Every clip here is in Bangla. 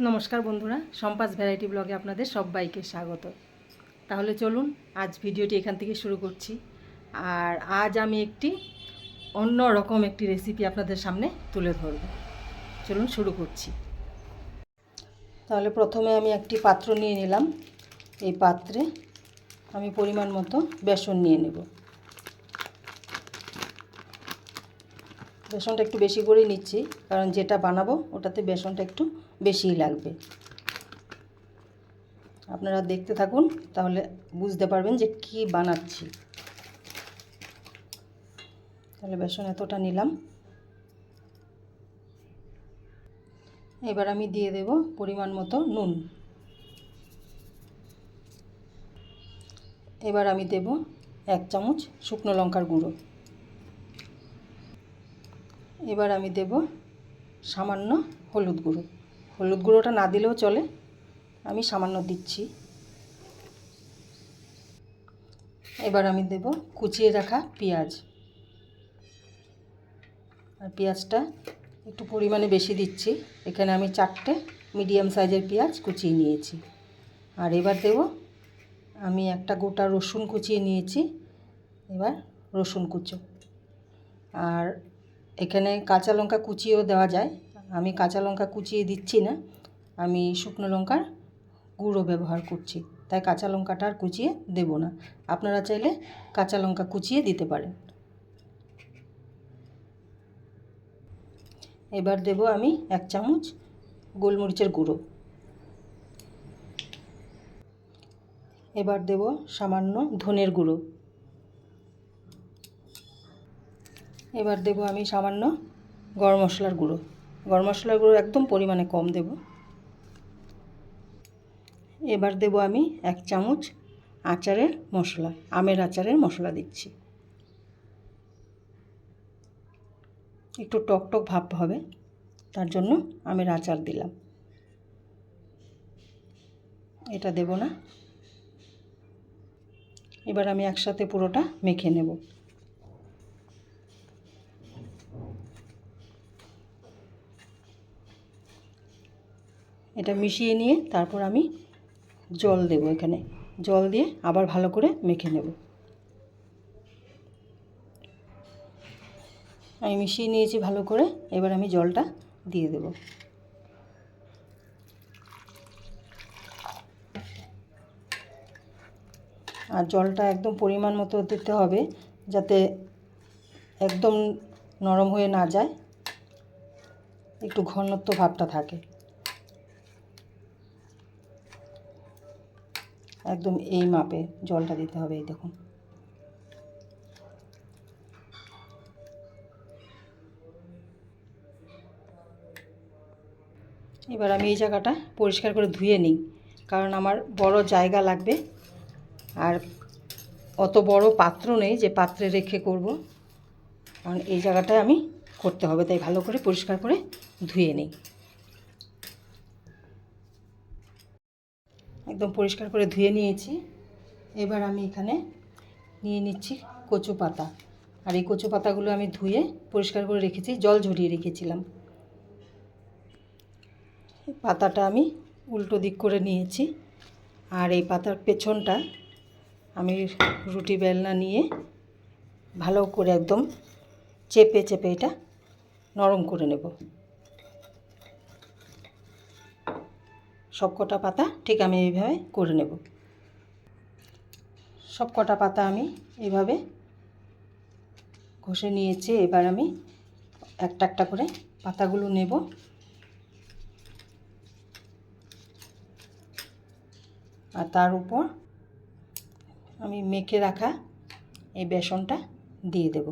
নমস্কার বন্ধুরা, সম্পাস ভ্যারাইটি ব্লগে আপনাদের সবাইকে স্বাগত। তাহলে চলুন আজ ভিডিওটি এখান থেকে শুরু করছি। আর আজ আমি অন্য রকম একটি রেসিপি আপনাদের সামনে তুলে ধরব। চলুন শুরু করছি। তাহলে প্রথমে আমি একটি পাত্র নিয়ে নিলাম। এই পাত্রে আমি পরিমাণ মতো বেসন নিয়ে নেব। বেসনটা একটু বেশি করেই নিচ্ছি, কারণ যেটা বানাবো ওটাতে বেসনটা একটু বেশিই লাগবে। আপনারা দেখতে থাকুন, তাহলে বুঝতে পারবেন যে কি বানাচ্ছি। তাহলে বেসন এতটা নিলাম। এবার আমি দিয়ে দেব পরিমাণ মতো নুন। এবার আমি দেব 1 চামচ শুকনো লঙ্কার গুঁড়ো। এবার আমি দেব সামান্য হলুদ গুঁড়ো। হলুদ গুঁড়োটা না দিলেও চলে, আমি সামান্য দিচ্ছি। এবার আমি দেব কুচিয়ে রাখা পেঁয়াজ। আর পেঁয়াজটা একটু পরিমাণে বেশি দিচ্ছি। এখানে আমি 4টে মিডিয়াম সাইজের পেঁয়াজ কুচিয়ে নিয়েছি। আর এবার দেব আমি একটা গোটা রসুন কুচিয়ে নিয়েছি। এবার রসুন কুচো। আর এখানে কাঁচা লঙ্কা কুচিয়েও দেওয়া যায়, আমি কাঁচা লঙ্কা কুচিয়ে দিচ্ছি না, আমি শুকনো লঙ্কার গুঁড়ো ব্যবহার করছি, তাই কাঁচা লঙ্কাটা আর কুচিয়ে দেব না। আপনারা চাইলে কাঁচা লঙ্কা কুচিয়ে দিতে পারেন। এবার দেব আমি 1 চামচ গোলমরিচের গুঁড়ো। এবার দেব সামান্য ধনের গুঁড়ো। এবার দেব আমি সামান্য গরম মশলার গুঁড়ো। গরম মশলার গুঁড়ো একদম পরিমাণে কম দেব। এবার দেব আমি 1 চামচ আচারের মশলা, আমের আচারের মশলা দিচ্ছি। একটু টক টক ভাব হবে, তার জন্য আমের আচার দিলাম। এটা দেব না। এবার আমি একসাথে পুরোটা মেখে নেব। এটা মিশিয়ে নিয়ে তারপর আমি জল দেব। এখানে জল দিয়ে আবার ভালো করে মেখে নেব। আমি মিশিয়ে নিয়েছি ভালো করে। এবার আমি জলটা দিয়ে দেব। আর জলটা একদম পরিমাণ মতো দিতে হবে, যাতে একদম নরম হয়ে না যায়, একটু ঘনত্ব ভাবটা থাকে। একদম এই মাপে জলটা দিতে হবে। এই দেখুন। এবার আমি এই জায়গাটা পরিষ্কার করে ধুয়ে নিই, কারণ আমার বড় জায়গা লাগবে। আর অত বড় পাত্র নেই যে পাত্রে রেখে করব, কারণ এই জায়গাটায় আমি করতে হবে, তাই ভালো করে পরিষ্কার করে ধুয়ে নিই। একদম পরিষ্কার করে ধুয়ে নিয়েছি। এবার আমি এখানে নিয়ে নিচ্ছি কচু পাতা। আর এই কচু পাতাগুলো আমি ধুয়ে পরিষ্কার করে রেখেছি, জল ঝরিয়ে রেখেছিলাম। পাতাটা আমি উল্টো দিক করে নিয়েছি। আর এই পাতার পেছনটা আমি রুটি বেলনা নিয়ে ভালো করে একদম চেপে চেপে এটা নরম করে নেব। সব কটা পাতা ঠিক আমি এইভাবে করে নেব। সব কটা পাতা আমি এইভাবে ঘষে নিয়েছি। এবার আমি একটা একটা করে পাতাগুলো নেব। আর তার উপর আমি মেখে রাখা এই বেসনটা দিয়ে দেব।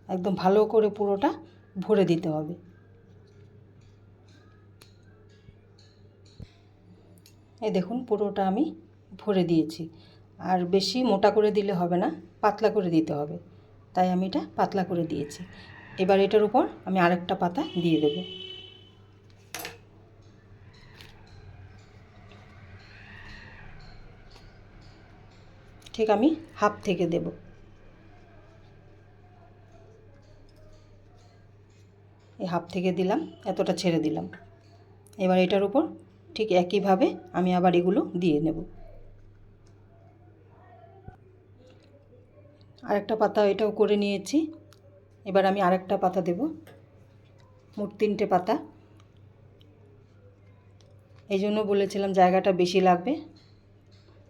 একদম ভালো করে পুরোটা ভরে দিতে হবে। এই দেখুন পুরোটা আমি ভরে দিয়েছি। আর বেশি মোটা করে দিলে হবে না, পাতলা করে দিতে হবে, তাই আমি এটা পাতলা করে দিয়েছি। এবার এটার উপর আমি আরেকটা পাতা দিয়ে দেব। ঠিক আমি হাফ থেকে দেব। এই হাফ থেকে দিলাম, এতটা ছেড়ে দিলাম। এবার এটার উপর ঠিক একইভাবে আমি আবার এগুলো দিয়ে নেব। আরেকটা পাতা এটাও করে নিয়েছি। এবার আমি আরেকটা পাতা দেব, মোট 3টে পাতা। এই জন্য বলেছিলাম জায়গাটা বেশি লাগবে,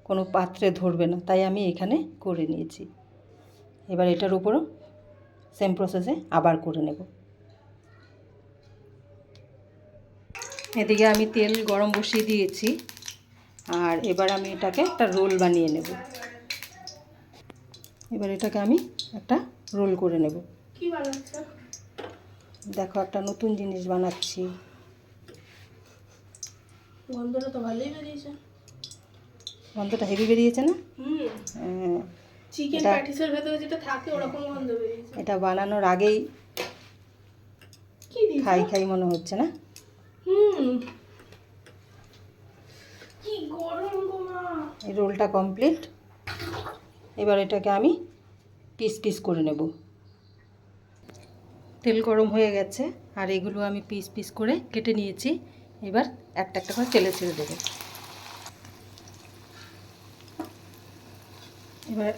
কোনো পাত্রে ধরবে না, তাই আমি এখানে করে নিয়েছি। এবার এটার উপরও সেম প্রসেসে আবার করে নেব। এদিকে আমি তেল গরম বসিয়ে দিয়েছি, আর এবার আমি এটাকে একটা রোল বানিয়ে নেব। এবার এটাকে আমি একটা রোল করে নেব। কি বানাচ্ছো? দেখো, একটা নতুন জিনিস বানাচ্ছি। গন্ধটা তো ভালোই বেরিয়েছে। গন্ধটা হেভি বেরিয়েছে না? চিকেন এটা- প্যাটিসের ভেতরে যেটা থাকে ওরকম গন্ধ বেরিয়েছে। এটা বানানোর আগেই কি দিয়েছো? খাই খাই মনে হচ্ছে না? কি গরম গো মা। এই রোলটা কমপ্লিট। এবার এটাকে আমি পিস পিস করে নেব। তেল গরম হয়ে গেছে, আর এগুলো আমি পিস পিস করে কেটে নিয়েছি। এবার একটা একটা করে তেলে ছেড়ে দেবো। এবার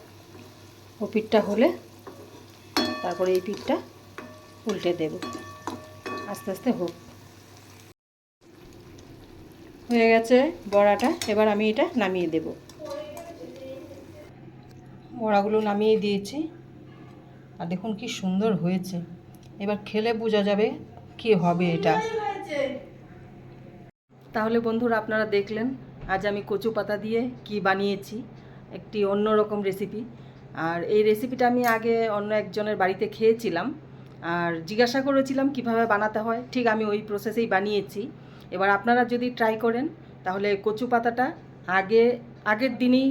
ও পিঠটা হলে তারপরে এই পিঠটা উল্টে দেব। আস্তে আস্তে হোক। হয়ে গেছে বড়াটা। এবার আমি এটা নামিয়ে দেব। বড়াগুলো নামিয়ে দিয়েছি, আর দেখুন কি সুন্দর হয়েছে। এবার খেলে বোঝা যাবে কি হবে এটা। তাহলে বন্ধুরা, আপনারা দেখলেন আজ আমি কচু পাতা দিয়ে কি বানিয়েছি, একটি অন্যরকম রেসিপি। আর এই রেসিপিটা আমি আগে অন্য একজনের বাড়িতে খেয়েছিলাম, আর জিজ্ঞাসা করেছিলাম কিভাবে বানাতে হয়, ঠিক আমি ওই প্রসেসেই বানিয়েছি। এবার আপনারা যদি ট্রাই করেন তাহলে কচু পাতাটা আগের দিনেই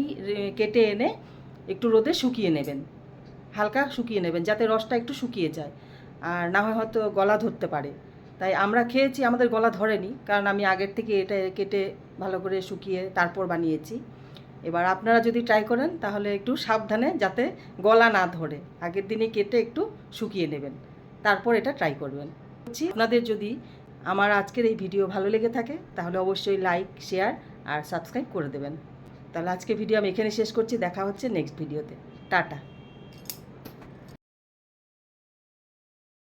কেটে এনে একটু রোদে শুকিয়ে নেবেন, হালকা শুকিয়ে নেবেন, যাতে রসটা একটু শুকিয়ে যায়, আর না হয় হয়তো গলা ধরতে পারে। তাই আমরা খেয়েছি, আমাদের গলা ধরেনি, কারণ আমি আগের থেকে এটা কেটে ভালো করে শুকিয়ে তারপর বানিয়েছি। এবার আপনারা যদি ট্রাই করেন তাহলে একটু সাবধানে, যাতে গলা না ধরে, আগের দিনই কেটে একটু শুকিয়ে নেবেন, তারপর এটা ট্রাই করবেন। আপনাদের যদি আমার আজকের এই ভিডিও ভালো লেগে থাকে তাহলে অবশ্যই লাইক, শেয়ার আর সাবস্ক্রাইব করে দেবেন। তাহলে আজকে ভিডিও আমি এখানে শেষ করছি। দেখা হচ্ছে নেক্সট ভিডিওতে। টাটা।